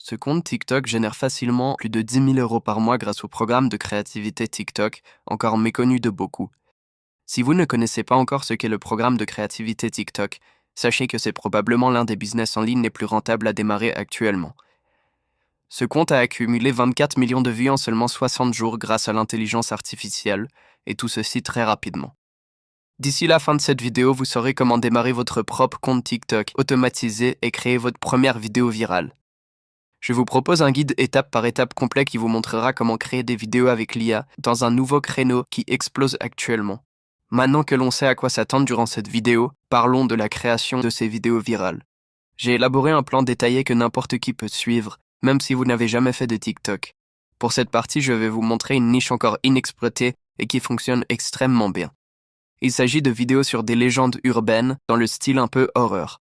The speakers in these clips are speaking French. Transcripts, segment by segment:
Ce compte TikTok génère facilement plus de 10 000 € par mois grâce au programme de créativité TikTok, encore méconnu de beaucoup. Si vous ne connaissez pas encore ce qu'est le programme de créativité TikTok, sachez que c'est probablement l'un des business en ligne les plus rentables à démarrer actuellement. Ce compte a accumulé 24 millions de vues en seulement 60 jours grâce à l'intelligence artificielle, et tout ceci très rapidement. D'ici la fin de cette vidéo, vous saurez comment démarrer votre propre compte TikTok automatisé et créer votre première vidéo virale. Je vous propose un guide étape par étape complet qui vous montrera comment créer des vidéos avec l'IA dans un nouveau créneau qui explose actuellement. Maintenant que l'on sait à quoi s'attendre durant cette vidéo, parlons de la création de ces vidéos virales. J'ai élaboré un plan détaillé que n'importe qui peut suivre, même si vous n'avez jamais fait de TikTok. Pour cette partie, je vais vous montrer une niche encore inexploitée et qui fonctionne extrêmement bien. Il s'agit de vidéos sur des légendes urbaines dans le style un peu horreur.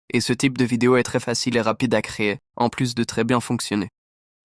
Et ce type de vidéo est très facile et rapide à créer, en plus de très bien fonctionner.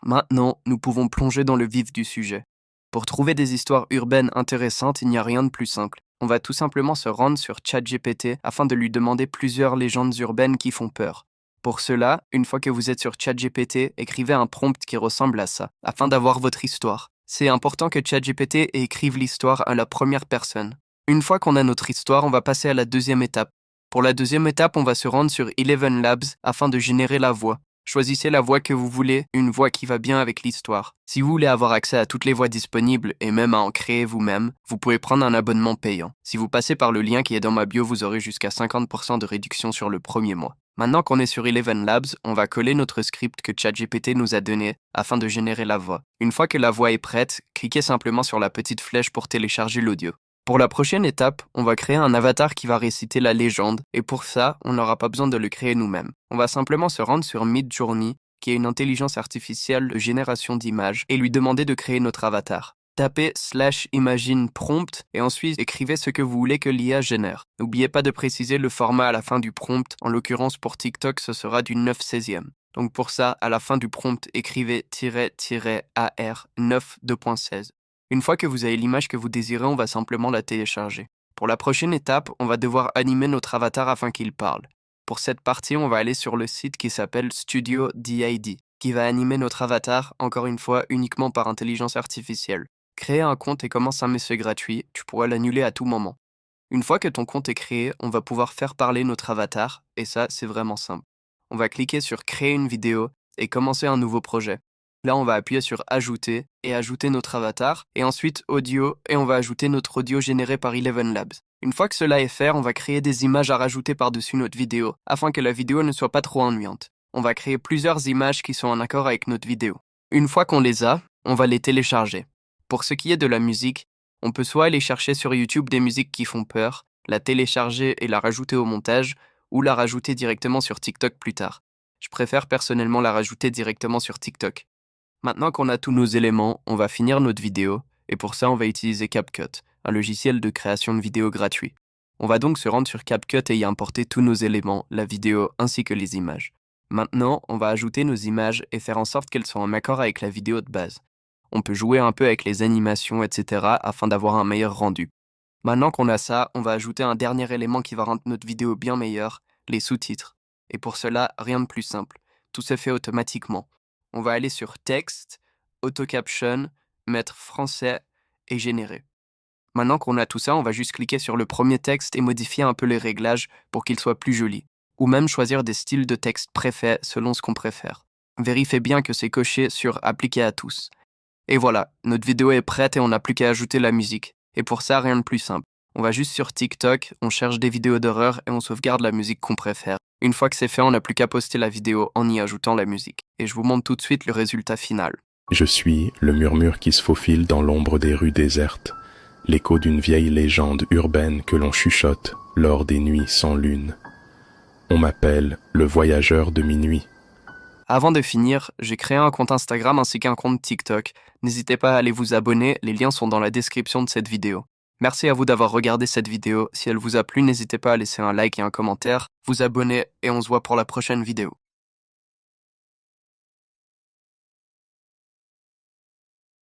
Maintenant, nous pouvons plonger dans le vif du sujet. Pour trouver des histoires urbaines intéressantes, il n'y a rien de plus simple. On va tout simplement se rendre sur ChatGPT afin de lui demander plusieurs légendes urbaines qui font peur. Pour cela, une fois que vous êtes sur ChatGPT, écrivez un prompt qui ressemble à ça, afin d'avoir votre histoire. C'est important que ChatGPT écrive l'histoire à la première personne. Une fois qu'on a notre histoire, on va passer à la deuxième étape. Pour la deuxième étape, on va se rendre sur Eleven Labs afin de générer la voix. Choisissez la voix que vous voulez, une voix qui va bien avec l'histoire. Si vous voulez avoir accès à toutes les voix disponibles et même à en créer vous-même, vous pouvez prendre un abonnement payant. Si vous passez par le lien qui est dans ma bio, vous aurez jusqu'à 50% de réduction sur le premier mois. Maintenant qu'on est sur Eleven Labs, on va coller notre script que ChatGPT nous a donné afin de générer la voix. Une fois que la voix est prête, cliquez simplement sur la petite flèche pour télécharger l'audio. Pour la prochaine étape, on va créer un avatar qui va réciter la légende, et pour ça, on n'aura pas besoin de le créer nous-mêmes. On va simplement se rendre sur Midjourney, qui est une intelligence artificielle de génération d'images, et lui demander de créer notre avatar. Tapez /imagine prompt et ensuite écrivez ce que vous voulez que l'IA génère. N'oubliez pas de préciser le format à la fin du prompt, en l'occurrence pour TikTok ce sera du 9/16e. Donc pour ça, à la fin du prompt, écrivez -AR 9.2.16. Une fois que vous avez l'image que vous désirez, on va simplement la télécharger. Pour la prochaine étape, on va devoir animer notre avatar afin qu'il parle. Pour cette partie, on va aller sur le site qui s'appelle Studio DID, qui va animer notre avatar, encore une fois, uniquement par intelligence artificielle. Créer un compte et commence un message gratuit, tu pourras l'annuler à tout moment. Une fois que ton compte est créé, on va pouvoir faire parler notre avatar, et ça, c'est vraiment simple. On va cliquer sur Créer une vidéo et commencer un nouveau projet. Là, on va appuyer sur Ajouter et ajouter notre avatar, et ensuite Audio, et on va ajouter notre audio généré par Eleven Labs. Une fois que cela est fait, on va créer des images à rajouter par-dessus notre vidéo, afin que la vidéo ne soit pas trop ennuyante. On va créer plusieurs images qui sont en accord avec notre vidéo. Une fois qu'on les a, on va les télécharger. Pour ce qui est de la musique, on peut soit aller chercher sur YouTube des musiques qui font peur, la télécharger et la rajouter au montage, ou la rajouter directement sur TikTok plus tard. Je préfère personnellement la rajouter directement sur TikTok. Maintenant qu'on a tous nos éléments, on va finir notre vidéo, et pour ça on va utiliser CapCut, un logiciel de création de vidéos gratuit. On va donc se rendre sur CapCut et y importer tous nos éléments, la vidéo ainsi que les images. Maintenant, on va ajouter nos images et faire en sorte qu'elles soient en accord avec la vidéo de base. On peut jouer un peu avec les animations, etc. afin d'avoir un meilleur rendu. Maintenant qu'on a ça, on va ajouter un dernier élément qui va rendre notre vidéo bien meilleure, les sous-titres. Et pour cela, rien de plus simple. Tout se fait automatiquement. On va aller sur Texte, Auto Caption, mettre Français et Générer. Maintenant qu'on a tout ça, on va juste cliquer sur le premier texte et modifier un peu les réglages pour qu'il soit plus joli. Ou même choisir des styles de texte préfets selon ce qu'on préfère. Vérifiez bien que c'est coché sur Appliquer à tous. Et voilà, notre vidéo est prête et on n'a plus qu'à ajouter la musique. Et pour ça, rien de plus simple. On va juste sur TikTok, on cherche des vidéos d'horreur et on sauvegarde la musique qu'on préfère. Une fois que c'est fait, on n'a plus qu'à poster la vidéo en y ajoutant la musique. Et je vous montre tout de suite le résultat final. Je suis le murmure qui se faufile dans l'ombre des rues désertes, l'écho d'une vieille légende urbaine que l'on chuchote lors des nuits sans lune. On m'appelle le voyageur de minuit. Avant de finir, j'ai créé un compte Instagram ainsi qu'un compte TikTok. N'hésitez pas à aller vous abonner, les liens sont dans la description de cette vidéo. Merci à vous d'avoir regardé cette vidéo. Si elle vous a plu, n'hésitez pas à laisser un like et un commentaire, vous abonner et on se voit pour la prochaine vidéo.